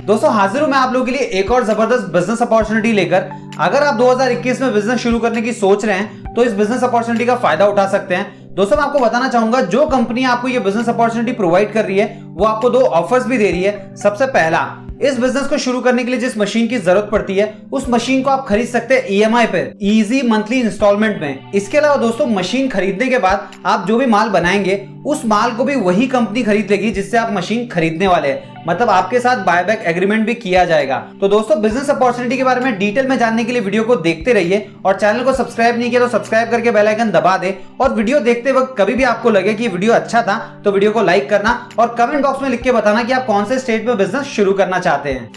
दोस्तों हाजिर हूं मैं आप लोगों के लिए एक और जबरदस्त बिजनेस अपॉर्चुनिटी लेकर। अगर आप 2021 में बिजनेस शुरू करने की सोच रहे हैं तो इस बिजनेस अपॉर्चुनिटी का फायदा उठा सकते हैं। दोस्तों मैं आपको बताना चाहूंगा जो कंपनी आपको ये बिजनेस अपॉर्चुनिटी प्रोवाइड कर रही है वो आपको 2 ऑफर्स भी दे रही है। सबसे पहला, इस बिजनेस को शुरू करने के लिए जिस मशीन की जरूरत पड़ती है उस मशीन को आप खरीद सकते हैं ईएमआई पे, इजी मंथली इंस्टॉलमेंट में। इसके अलावा दोस्तों मशीन खरीदने के बाद आप जो भी माल बनाएंगे उस माल को भी वही कंपनी खरीद लेगी जिससे आप मशीन खरीदने वाले हैं, मतलब आपके साथ बायबैक एग्रीमेंट भी किया जाएगा। तो दोस्तों बिजनेस अपॉर्चुनिटी के बारे में डिटेल में जानने के लिए वीडियो को देखते रहिए और चैनल को सब्सक्राइब नहीं किया तो सब्सक्राइब करके बेल आइकन दबा दे। और वीडियो देखते वक्त कभी भी आपको लगे कि वीडियो अच्छा था तो वीडियो को लाइक करना और कमेंट बॉक्स में लिख के बताना कि आप कौन से स्टेज में बिजनेस शुरू करना चाहते हैं।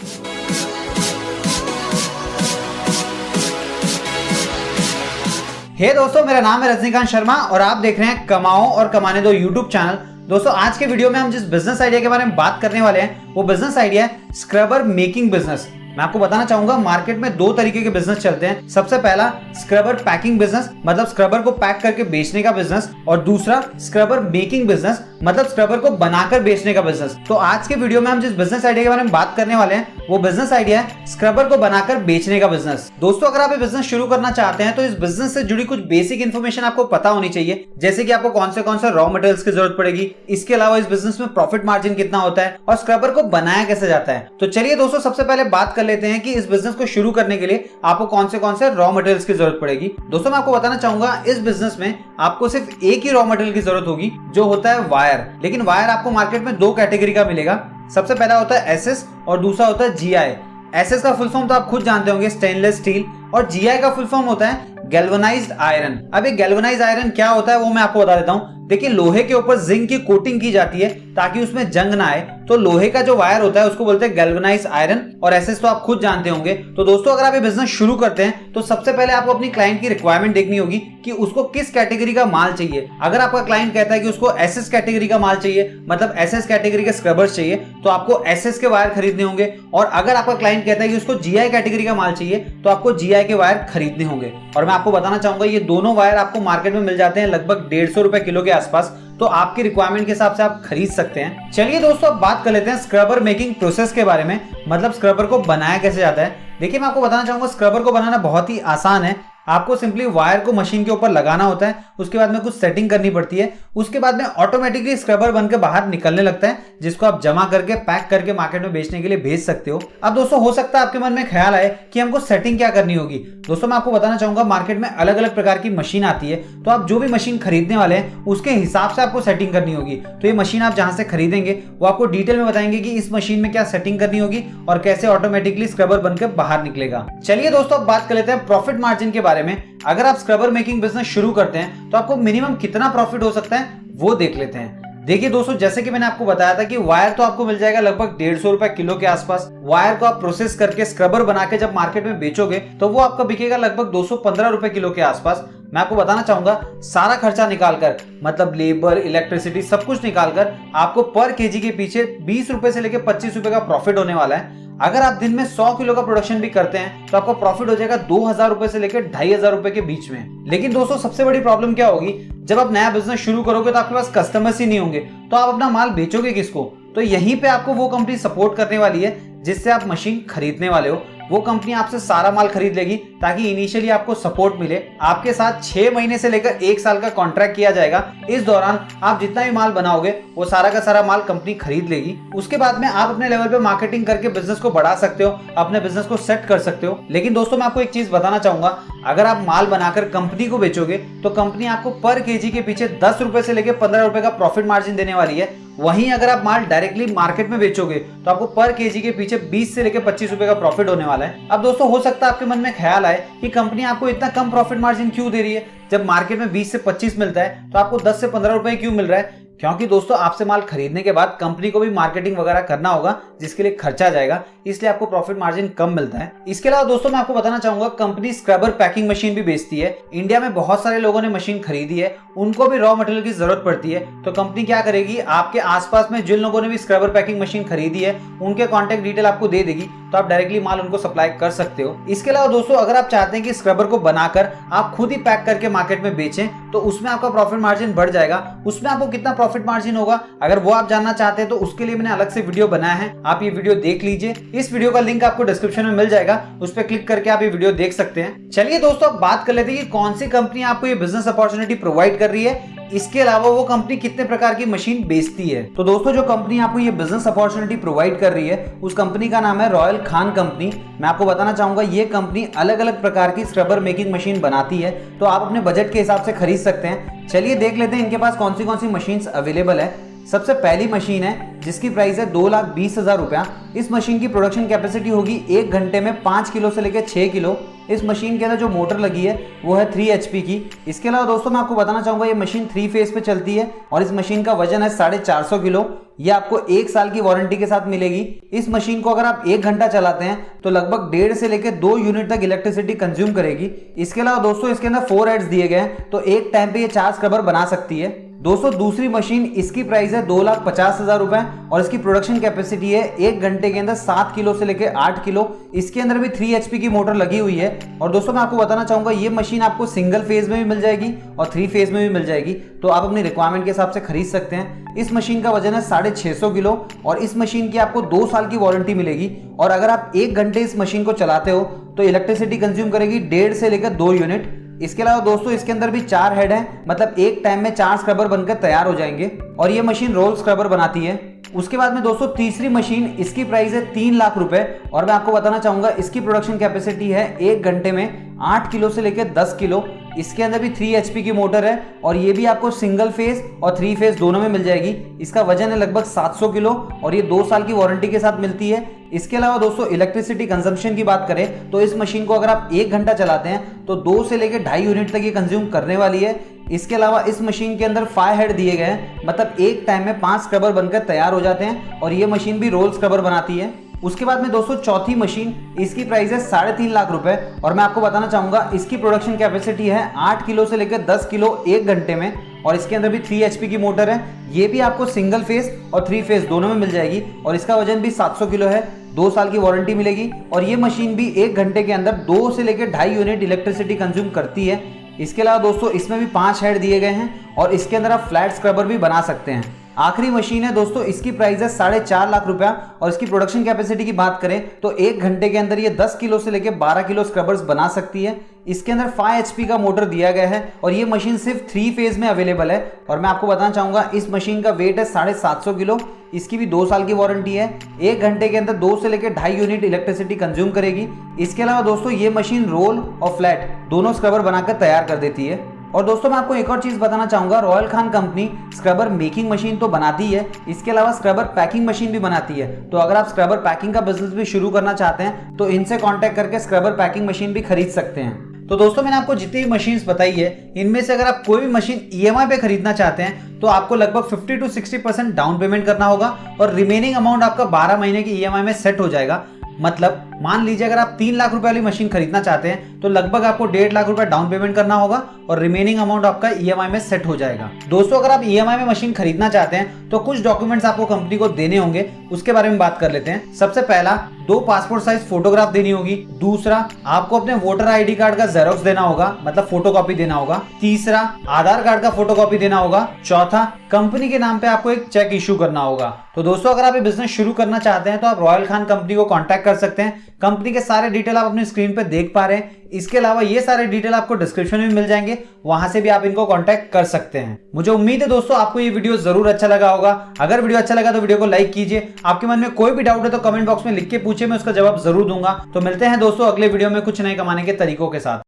हे दोस्तों, मेरा नाम है रजनीकांत शर्मा और आप देख रहे हैं कमाओ और कमाने दो यूट्यूब चैनल। दोस्तों आज के वीडियो में हम जिस बिजनेस आइडिया के बारे में बात करने वाले हैं वो बिजनेस आइडिया है स्क्रबर मेकिंग बिजनेस। मैं आपको बताना चाहूंगा मार्केट में 2 तरीके के बिजनेस चलते हैं। सबसे पहला स्क्रबर पैकिंग बिजनेस, मतलब स्क्रबर को पैक करके बेचने का बिजनेस, और दूसरा स्क्रबर मेकिंग बिजनेस, मतलब स्क्रबर को बनाकर बेचने का बिजनेस। तो आज के वीडियो में हम जिस बिजनेस आइडिया के बारे में बात करने वाले हैं वो बिजनेस आइडिया है स्क्रबर को बनाकर बेचने का बिजनेस। दोस्तों अगर आप ये बिजनेस शुरू करना चाहते हैं तो इस बिजनेस से जुड़ी कुछ बेसिक इन्फॉर्मेशन आपको पता होनी चाहिए, जैसे कि आपको कौन से रॉ मटेरियल्स की जरूरत पड़ेगी, इसके अलावा इस बिजनेस में प्रॉफिट मार्जिन कितना होता है और स्क्रबर को बनाया कैसे जाता है। तो चलिए दोस्तों सबसे पहले बात कर लेते हैं कि इस बिजनेस को शुरू करने के लिए आपको कौन से रॉ मटेरियल्स की जरूरत पड़ेगी। दोस्तों मैं आपको बताना चाहूंगा इस बिजनेस में आपको सिर्फ एक ही रॉ मटेरियल की जरूरत होगी जो होता है वायर। लेकिन वायर आपको मार्केट में 2 कैटेगरी का मिलेगा। सबसे पहला होता है एसएस और दूसरा होता है जीआई। एसएस का फुल फॉर्म तो आप खुद जानते होंगे, स्टेनलेस स्टील, और जीआई का फुल फॉर्म होता है गैल्वेनाइज्ड आयरन। अब ये गैल्वेनाइज्ड आयरन क्या होता है वो मैं आपको बता देता हूं। देखिए लोहे के ऊपर जिंक की कोटिंग की जाती है ताकि उसमें जंग ना आए, तो लोहे का जो वायर होता है उसको बोलते हैं गैल्वेनाइज्ड आयरन, और एसएस तो आप खुद जानते होंगे। तो दोस्तों अगर आप ये बिजनेस शुरू करते हैं तो सबसे पहले आपको अपनी क्लाइंट की रिक्वायरमेंट देखनी होगी कि उसको किस कैटेगरी का माल चाहिए। अगर आपका क्लाइंट कहता है कि उसको एसएस कैटेगरी का माल चाहिए, मतलब एसएस कैटेगरी के स्क्रबर्स चाहिए, तो आपको एसएस के वायर खरीदने होंगे। और अगर आपका क्लाइंट कहता है कि उसको जीआई कैटेगरी का माल चाहिए तो आपको जीआई के वायर खरीदने होंगे। और मैं आपको बताना चाहूंगा ये दोनों वायर आपको मार्केट में मिल जाते हैं लगभग 150 रुपए किलो के आसपास, तो आपकी रिक्वायरमेंट के हिसाब से आप खरीद सकते हैं। चलिए दोस्तों अब बात कर लेते हैं स्क्रबर मेकिंग प्रोसेस के बारे में, मतलब स्क्रबर को बनाया कैसे जाता है। देखिए मैं आपको बताना चाहूंगा स्क्रबर को बनाना बहुत ही आसान है। आपको सिंपली वायर को मशीन के ऊपर लगाना होता है, उसके बाद में कुछ सेटिंग करनी पड़ती है, उसके बाद में ऑटोमेटिकली स्क्रबर बनकर बाहर निकलने लगता है, जिसको आप जमा करके पैक करके मार्केट में बेचने के लिए भेज सकते हो। अब दोस्तों हो सकता है आपके मन में ख्याल आए कि हमको सेटिंग क्या करनी होगी। दोस्तों मैं आपको बताना चाहूंगा मार्केट में अलग अलग प्रकार की मशीन आती है, तो आप जो भी मशीन खरीदने वाले हैं उसके हिसाब से आपको सेटिंग करनी होगी। तो ये मशीन आप जहां से खरीदेंगे वो आपको डिटेल में बताएंगे कि इस मशीन में क्या सेटिंग करनी होगी और कैसे ऑटोमेटिकली स्क्रबर बनकर बाहर निकलेगा। चलिए दोस्तों अब बात कर लेते हैं प्रॉफिट मार्जिन के बारे में। अगर आप स्क्रबर मेकिंग बिजनेस शुरू करते हैं तो आपको मिनिमम कितना प्रॉफिट हो सकता है वो देख लेते हैं। देखिए दोस्तों जैसे कि मैंने आपको बताया था कि वायर तो आपको मिल जाएगा लगभग 150 रुपए किलो के आसपास। वायर को आप प्रोसेस करके स्क्रबर बना के जब मार्केट में बेचोगे तो वो आपका बिकेगा लगभग 215 रुपए किलो के आसपास। मैं आपको बताना चाहूंगा सारा खर्चा निकालकर, मतलब लेबर, इलेक्ट्रिसिटी, सब कुछ निकालकर आपको पर केजी के पीछे 20 रुपए से लेकर 25 रुपए का प्रॉफिट होने वाला है। अगर आप दिन में 100 किलो का प्रोडक्शन भी करते हैं तो आपका प्रॉफिट हो जाएगा 2000 रुपए से लेकर 2500 रुपए के बीच में। लेकिन दोस्तों सबसे बड़ी प्रॉब्लम क्या होगी, जब आप नया बिजनेस शुरू करोगे तो आपके पास कस्टमर्स ही नहीं होंगे, तो आप अपना माल बेचोगे किसको। तो यहीं पे आपको वो कंपनी सपोर्ट करने वाली है जिससे आप मशीन खरीदने वाले हो। वो कंपनी आपसे सारा माल खरीद लेगी ताकि इनिशियली आपको सपोर्ट मिले। आपके साथ 6 महीने से लेकर 1 साल का कॉन्ट्रैक्ट किया जाएगा। इस दौरान आप जितना भी माल बनाओगे वो सारा का सारा माल कंपनी खरीद लेगी। उसके बाद में आप अपने लेवल पे मार्केटिंग करके बिजनेस को बढ़ा सकते हो, अपने बिजनेस को सेट कर सकते हो। लेकिन दोस्तों मैं आपको एक चीज बताना चाहूंगा, अगर आप माल बनाकर कंपनी को बेचोगे तो कंपनी आपको पर केजी के पीछे 10 रुपए से लेकर 15 रुपए का प्रॉफिट मार्जिन देने वाली है। वहीं अगर आप माल डायरेक्टली मार्केट में बेचोगे तो आपको पर केजी के पीछे 20 से लेकर 25 रुपए का प्रॉफिट होने वाला है। अब दोस्तों हो सकता है आपके मन में ख्याल आए कि कंपनी आपको इतना कम प्रॉफिट मार्जिन क्यों दे रही है, जब मार्केट में 20 से 25 मिलता है तो आपको 10 से 15 रुपए क्यों मिल रहा है। क्योंकि दोस्तों आपसे माल खरीदने के बाद कंपनी को भी मार्केटिंग वगैरह करना होगा जिसके लिए खर्चा जाएगा, इसलिए आपको प्रॉफिट मार्जिन कम मिलता है। इसके अलावा दोस्तों मैं आपको बताना चाहूंगा कंपनी स्क्रबर पैकिंग मशीन भी बेचती है। इंडिया में बहुत सारे लोगों ने मशीन खरीदी है, उनको भी रॉ मटेरियल की जरूरत पड़ती है, तो कंपनी क्या करेगी, आपके आसपास में जिन लोगों ने भी स्क्रबर पैकिंग मशीन खरीदी है उनके कॉन्टेक्ट डिटेल आपको दे देगी, तो आप डायरेक्टली माल उनको सप्लाई कर सकते हो। इसके अलावा दोस्तों अगर आप चाहते हैं कि स्क्रबर को बनाकर आप खुद ही पैक करके मार्केट में बेचें तो उसमें आपका प्रॉफिट मार्जिन बढ़ जाएगा। उसमें आपको कितना प्रॉफिट मार्जिन होगा, अगर वो आप जानना चाहते हैं तो उसके लिए मैंने अलग से वीडियो बनाया है, आप ये वीडियो देख लीजिए। इस वीडियो का लिंक आपको डिस्क्रिप्शन में मिल जाएगा, उस पर क्लिक करके आप ये वीडियो देख सकते हैं। चलिए दोस्तों, अब बात कर लेते हैं कि कौन सी कंपनी आपको ये बिजनेस अपॉर्चुनिटी प्रोवाइड कर रही है, इसके अलावा वो कंपनी कितने प्रकार की मशीन बेचती है। तो दोस्तों, जो कंपनी आपको ये बिजनेस अपॉर्चुनिटी प्रोवाइड कर रही है उस कंपनी का नाम है रॉयल खान कंपनी। मैं आपको बताना चाहूंगा ये कंपनी अलग अलग प्रकार की स्क्रबर मेकिंग मशीन बनाती है, तो आप अपने बजट के हिसाब से खरीद सकते हैं। चलिए देख लेते हैं इनके पास कौन सी मशीन्स अवेलेबल है। सबसे पहली मशीन है जिसकी प्राइस है 2,20,000 रुपया। इस मशीन की प्रोडक्शन कैपेसिटी होगी 1 घंटे में 5 किलो से लेकर 6 किलो। इस मशीन के अंदर जो मोटर लगी है वो है 3 HP की। इसके अलावा दोस्तों मैं आपको बताना चाहूंगा ये मशीन 3 फेज पे चलती है और इस मशीन का वजन है 450 किलो। ये आपको 1 साल की वारंटी के साथ मिलेगी। इस मशीन को अगर आप 1 घंटा चलाते हैं तो लगभग 1.5 से लेकर 2 यूनिट तक इलेक्ट्रिसिटी कंज्यूम करेगी। इसके अलावा दोस्तों इसके अंदर 4 हेड्स दिए गए हैं, तो एक टाइम पे ये 4 स्क्रबर बना सकती है। दोस्तों दूसरी मशीन, इसकी प्राइस है 2,50,000 रुपए और इसकी प्रोडक्शन कैपेसिटी है 1 घंटे के अंदर 7 किलो से लेकर 8 किलो। इसके अंदर भी 3 HP की मोटर लगी हुई है। और दोस्तों मैं आपको बताना चाहूंगा ये मशीन आपको सिंगल फेज में भी मिल जाएगी और 3 फेज में भी मिल जाएगी, तो आप अपनी रिक्वायरमेंट के हिसाब से खरीद सकते हैं। इस मशीन का वजन है 650 किलो और इस मशीन की आपको 2 साल की वारंटी मिलेगी। और अगर आप 1 घंटे इस मशीन को चलाते हो तो इलेक्ट्रिसिटी कंज्यूम करेगी 1.5 से लेकर 2 यूनिट। इसके अलावा दोस्तों इसके अंदर भी 4 हेड हैं, मतलब एक टाइम में 4 स्क्रबर बनकर तैयार हो जाएंगे और ये मशीन रोल स्क्रबर बनाती है। उसके बाद में दोस्तों तीसरी मशीन, इसकी प्राइस है 3 लाख रुपए और मैं आपको बताना चाहूंगा इसकी प्रोडक्शन कैपेसिटी है 1 घंटे में 8 किलो से लेकर 10 किलो। इसके अंदर भी 3 HP की मोटर है और ये भी आपको सिंगल फेज और 3 फेज दोनों में मिल जाएगी। इसका वजन है लगभग 700 किलो और ये 2 साल की वारंटी के साथ मिलती है। इसके अलावा दोस्तों इलेक्ट्रिसिटी कंजम्पशन की बात करें तो इस मशीन को अगर आप 1 घंटा चलाते हैं तो 2 से लेकर 2.5 यूनिट तक ये कंज्यूम करने वाली है। इसके अलावा इस मशीन के अंदर 5 हेड दिए गए हैं, मतलब एक टाइम में 5 स्क्रबर बनकर तैयार हो जाते हैं और ये मशीन भी रोल स्क्रबर बनाती है। उसके बाद में दोस्तों चौथी मशीन, इसकी प्राइस है 3.5 लाख रुपए और मैं आपको बताना चाहूंगा इसकी प्रोडक्शन कैपेसिटी है 8 किलो से लेकर 10 किलो 1 घंटे में और इसके अंदर भी 3 HP की मोटर है। ये भी आपको सिंगल फेज और 3 फेज दोनों में मिल जाएगी और इसका वजन भी 700 किलो है। 2 साल की वारंटी मिलेगी और ये मशीन भी 1 घंटे के अंदर 2 से लेकर 2.5 यूनिट इलेक्ट्रिसिटी कंज्यूम करती है। इसके अलावा दोस्तों इसमें भी 5 हेड दिए गए हैं और इसके अंदर आप फ्लैट स्क्रबर भी बना सकते हैं। आखिरी मशीन है दोस्तों, इसकी प्राइस है 4.5 लाख रुपया और इसकी प्रोडक्शन कैपेसिटी की बात करें तो 1 घंटे के अंदर ये 10 किलो से लेकर 12 किलो स्क्रबर्स बना सकती है। इसके अंदर 5 HP का मोटर दिया गया है और ये मशीन सिर्फ 3 फेज में अवेलेबल है और मैं आपको बताना चाहूंगा इस मशीन का वेट है 750 किलो। इसकी भी 2 साल की वारंटी है। 1 घंटे के अंदर 2 से लेकर 2.5 यूनिट इलेक्ट्रिसिटी कंज्यूम करेगी। इसके अलावा दोस्तों ये मशीन रोल और फ्लैट दोनों स्क्रबर बनाकर तैयार कर देती है। और दोस्तों मैं आपको एक और चीज बताना चाहूंगा, royal Khan company scrubber making machine तो बनाती है, इसके अलावा स्क्रबर पैकिंग मशीन भी बनाती है। तो अगर आप स्क्रबर पैकिंग का बिजनेस भी शुरू करना चाहते हैं तो इनसे कांटेक्ट करके स्क्रबर पैकिंग मशीन भी खरीद सकते हैं। तो दोस्तों मैंने आपको जितनी भी मशीन्स बताई है इनमें से अगर आप कोई भी मशीन EMI पे खरीदना चाहते हैं तो आपको लगभग 50 to 60% डाउन पेमेंट करना होगा और रिमेनिंग अमाउंट आपका 12 महीने की EMI में सेट हो जाएगा। मतलब मान लीजिए अगर आप 3 लाख रुपए वाली मशीन खरीदना चाहते हैं तो लगभग आपको 1.5 लाख रुपए डाउन पेमेंट करना होगा और रिमेनिंग अमाउंट आपका EMI में सेट हो जाएगा। दोस्तों अगर आप EMI में मशीन खरीदना चाहते हैं तो कुछ डॉक्यूमेंट्स आपको कंपनी को देने होंगे, उसके बारे में बात कर लेते हैं। सबसे पहला, 2 पासपोर्ट साइज फोटोग्राफ देनी होगी। दूसरा, आपको अपने वोटर ID कार्ड का जेरोक्स देना होगा, मतलब फोटोकॉपी देना होगा। तीसरा, आधार कार्ड का फोटोकॉपी देना होगा। चौथा, कंपनी के नाम पे आपको एक चेक इशू करना होगा। तो दोस्तों अगर आप ये बिजनेस शुरू करना चाहते हैं तो आप रॉयल खान कंपनी को कांटेक्ट कर सकते हैं। कंपनी के सारे डिटेल आप अपनी स्क्रीन पे देख पा रहे हैं। इसके अलावा ये सारे डिटेल आपको डिस्क्रिप्शन में मिल जाएंगे, वहां से भी आप इनको कांटेक्ट कर सकते हैं। मुझे उम्मीद है दोस्तों आपको ये वीडियो जरूर अच्छा लगा होगा। अगर वीडियो अच्छा लगा तो वीडियो को लाइक कीजिए। आपके मन में कोई भी डाउट है तो कमेंट बॉक्स में लिख के पूछे, मैं उसका जवाब जरूर दूंगा। तो मिलते हैं दोस्तों अगले वीडियो में कुछ नए कमाने के तरीकों के साथ।